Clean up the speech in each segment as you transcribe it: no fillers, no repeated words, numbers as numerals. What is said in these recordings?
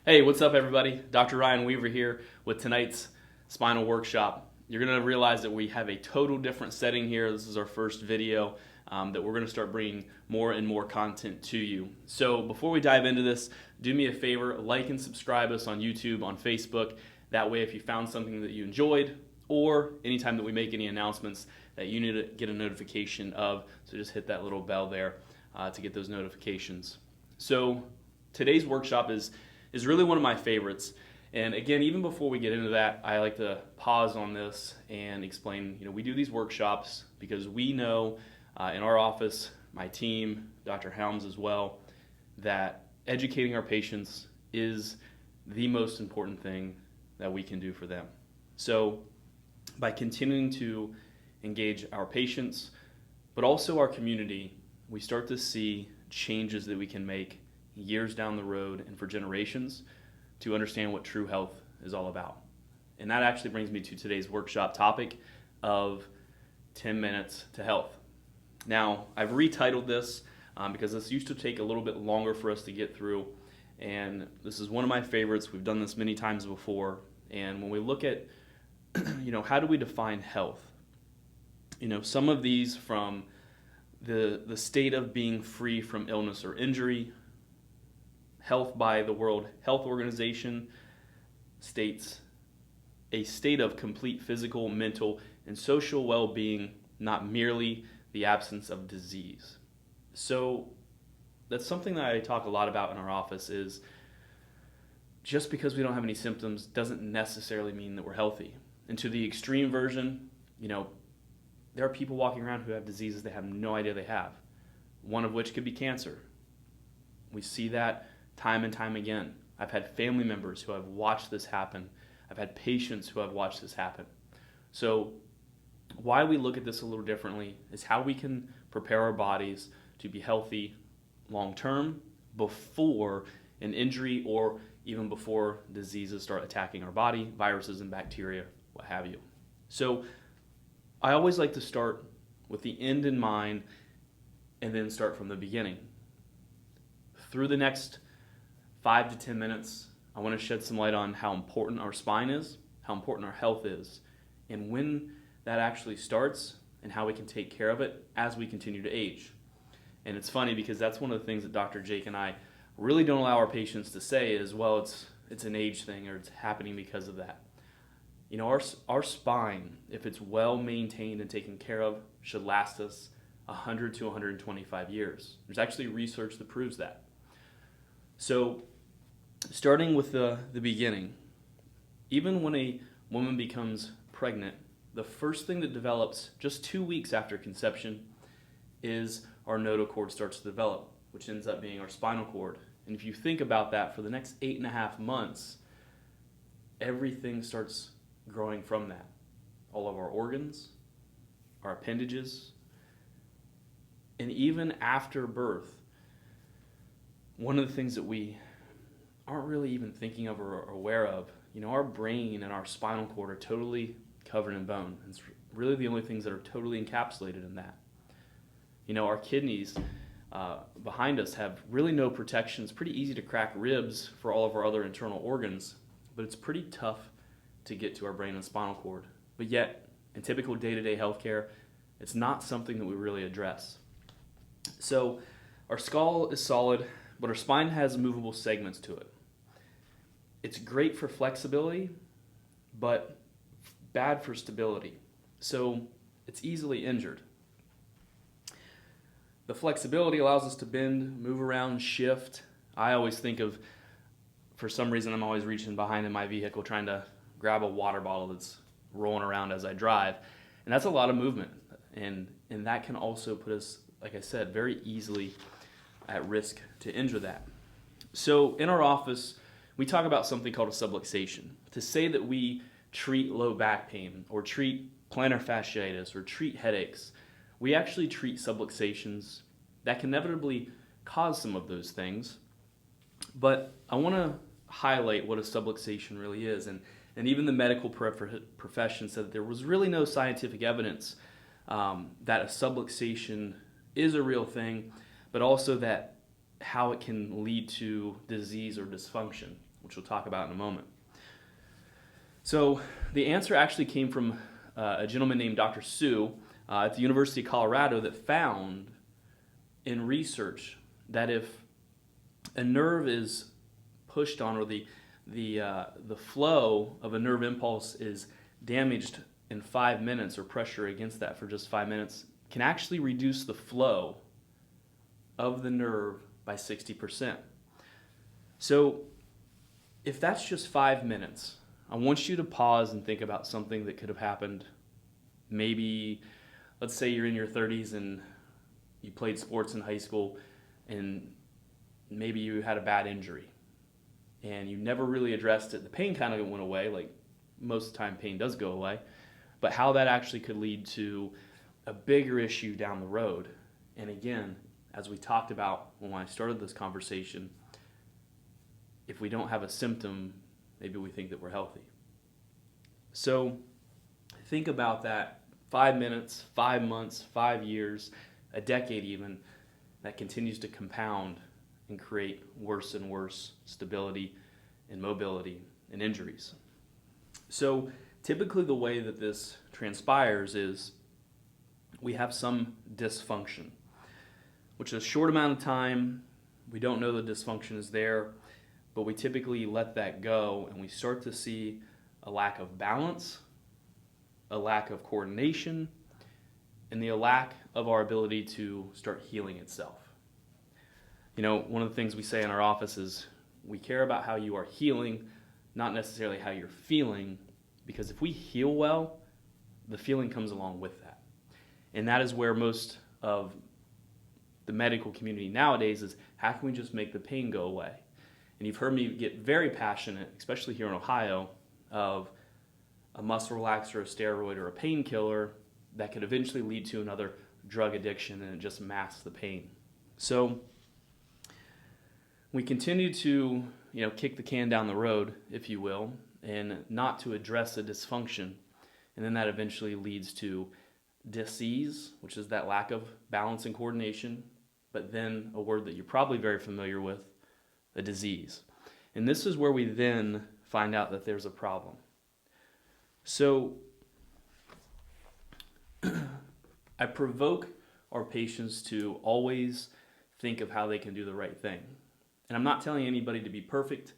Hey, what's up everybody? Dr. Ryan Weaver here with tonight's spinal workshop. You're going to realize that we have a total different setting here. This is our first video that we're going to start bringing more and more content to you. So before we dive into this, do me a favor, like and subscribe us on YouTube, on Facebook. That way if you found something that you enjoyed or anytime that we make any announcements that you need to get a notification of, so just hit that little bell there to get those notifications. So today's workshop is really one of my favorites. And again, even before we get into that, I like to pause on this and explain, we do these workshops because we know in our office, my team, Dr. Helms as well, that educating our patients is the most important thing that we can do for them. So by continuing to engage our patients, but also our community, we start to see changes that we can make years down the road and for generations to understand what true health is all about. And that actually brings me to today's workshop topic of 10 minutes to health. Now, I've retitled this because this used to take a little bit longer for us to get through, and this is one of my favorites. We've done this many times before, and when we look at how do we define health? Some of these from the state of being free from illness or injury. Health by the World Health Organization states a state of complete physical, mental, and social well-being, not merely the absence of disease. So that's something that I talk a lot about in our office is just because we don't have any symptoms doesn't necessarily mean that we're healthy. And to the extreme version, there are people walking around who have diseases they have no idea they have, one of which could be cancer. We see that time and time again. I've had family members who have watched this happen. I've had patients who have watched this happen. So why we look at this a little differently is how we can prepare our bodies to be healthy long term before an injury or even before diseases start attacking our body, viruses and bacteria, what have you. So I always like to start with the end in mind and then start from the beginning. Through the next 5 to 10 minutes, I want to shed some light on how important our spine is, how important our health is, and when that actually starts and how we can take care of it as we continue to age. And it's funny because that's one of the things that Dr. Jake and I really don't allow our patients to say is, well, it's an age thing or it's happening because of that. Our spine, if it's well maintained and taken care of, should last us 100 to 125 years. There's actually research that proves that. So starting with the beginning, even when a woman becomes pregnant, the first thing that develops just 2 weeks after conception is our nodal cord starts to develop, which ends up being our spinal cord. And if you think about that, for the next 8.5 months, everything starts growing from that. All of our organs, our appendages, and even after birth, one of the things that we aren't really even thinking of or aware of, our brain and our spinal cord are totally covered in bone. It's really the only things that are totally encapsulated in that. Our kidneys behind us have really no protection. It's pretty easy to crack ribs for all of our other internal organs, but it's pretty tough to get to our brain and spinal cord. But yet, in typical day-to-day healthcare, it's not something that we really address. So our skull is solid, but our spine has movable segments to it. It's great for flexibility, but bad for stability. So it's easily injured. The flexibility allows us to bend, move around, shift. I always think of, for some reason, I'm always reaching behind in my vehicle trying to grab a water bottle that's rolling around as I drive. And that's a lot of movement. And that can also put us, like I said, very easily at risk to injure that. So in our office, we talk about something called a subluxation. To say that we treat low back pain or treat plantar fasciitis or treat headaches, we actually treat subluxations that can inevitably cause some of those things. But I want to highlight what a subluxation really is. And even the medical profession said that there was really no scientific evidence that a subluxation is a real thing, but also that how it can lead to disease or dysfunction, which we'll talk about in a moment. So the answer actually came from a gentleman named Dr. Su at the University of Colorado that found in research that if a nerve is pushed on, or the flow of a nerve impulse is damaged in 5 minutes, or pressure against that for just 5 minutes, can actually reduce the flow of the nerve by 60%. So if that's just 5 minutes, I want you to pause and think about something that could have happened. Maybe, let's say you're in your 30s and you played sports in high school, and maybe you had a bad injury and you never really addressed it. The pain kind of went away, like most of the time pain does go away, but how that actually could lead to a bigger issue down the road. And again, as we talked about when I started this conversation, if we don't have a symptom, maybe we think that we're healthy. So think about that. 5 minutes, 5 months, 5 years, a decade even, that continues to compound and create worse and worse stability and mobility and injuries. So typically the way that this transpires is we have some dysfunction, which is a short amount of time. We don't know the dysfunction is there, but we typically let that go, and we start to see a lack of balance, a lack of coordination, and the lack of our ability to start healing itself. You know, one of the things we say in our office is we care about how you are healing, not necessarily how you're feeling, because if we heal well, the feeling comes along with that. And that is where most of the medical community nowadays is, how can we just make the pain go away? And you've heard me get very passionate, especially here in Ohio, of a muscle relaxer, a steroid, or a painkiller that could eventually lead to another drug addiction, and it just masks the pain. So we continue to, kick the can down the road, if you will, and not to address the dysfunction. And then that eventually leads to disease, which is that lack of balance and coordination, but then a word that you're probably very familiar with, a disease. And this is where we then find out that there's a problem. So I provoke our patients to always think of how they can do the right thing. And I'm not telling anybody to be perfect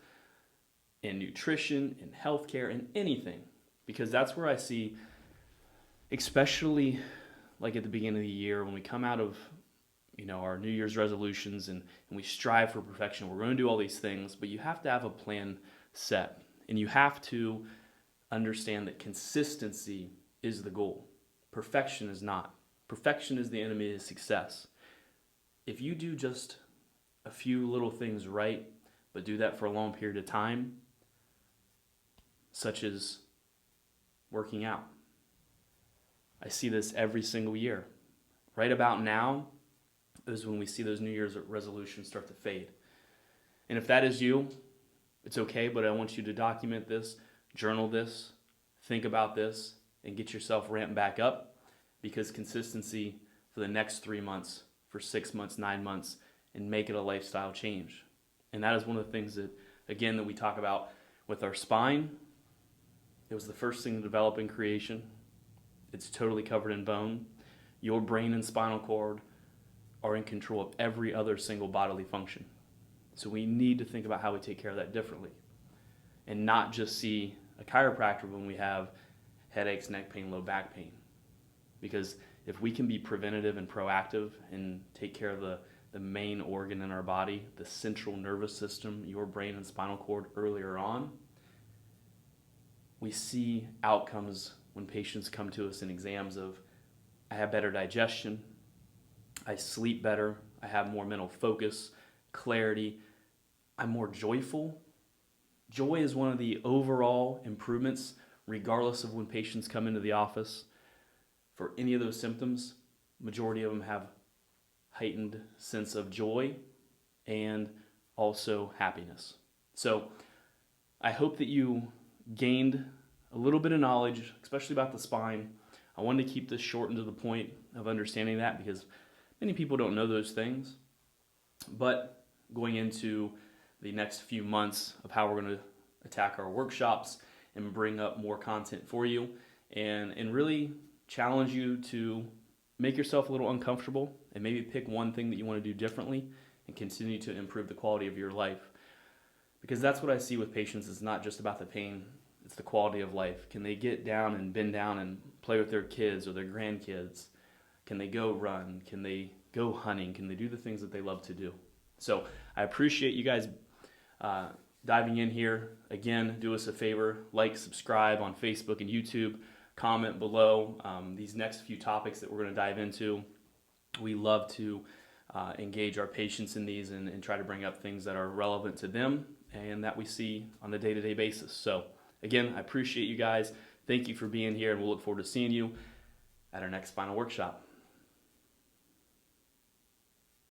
in nutrition, in healthcare, in anything, because that's where I see, especially like at the beginning of the year when we come out of our New Year's resolutions and we strive for perfection. We're going to do all these things, but you have to have a plan set, and you have to understand that consistency is the goal. Perfection is not. Perfection is the enemy of success. If you do just a few little things right, but do that for a long period of time, such as working out. I see this every single year. Right about now is when we see those New Year's resolutions start to fade. And if that is you, it's okay, but I want you to document this, journal this, think about this, and get yourself ramped back up, because consistency for the next 3 months, for 6 months, 9 months, and make it a lifestyle change. And that is one of the things that, again, that we talk about with our spine. It was the first thing to develop in creation. It's totally covered in bone. Your brain and spinal cord are in control of every other single bodily function. So we need to think about how we take care of that differently, and not just see a chiropractor when we have headaches, neck pain, low back pain. Because if we can be preventative and proactive and take care of the main organ in our body, the central nervous system, your brain and spinal cord, earlier on, we see outcomes when patients come to us in exams of, I have better digestion, I sleep better, I have more mental focus, clarity, I'm more joyful. Joy is one of the overall improvements, regardless of when patients come into the office. For any of those symptoms, majority of them have heightened sense of joy and also happiness. So I hope that you gained a little bit of knowledge, especially about the spine. I wanted to keep this short and to the point of understanding that, because many people don't know those things. But going into the next few months of how we're going to attack our workshops and bring up more content for you, and really challenge you to make yourself a little uncomfortable and maybe pick one thing that you want to do differently and continue to improve the quality of your life. Because that's what I see with patients. It's not just about the pain, it's the quality of life. Can they get down and bend down and play with their kids or their grandkids? Can they go run? Can they go hunting? Can they do the things that they love to do? So I appreciate you guys diving in here. Again, do us a favor, like, subscribe on Facebook and YouTube, comment below these next few topics that we're going to dive into. We love to engage our patients in these and try to bring up things that are relevant to them and that we see on a day-to-day basis. So again, I appreciate you guys. Thank you for being here, and we'll look forward to seeing you at our next Spinal Workshop.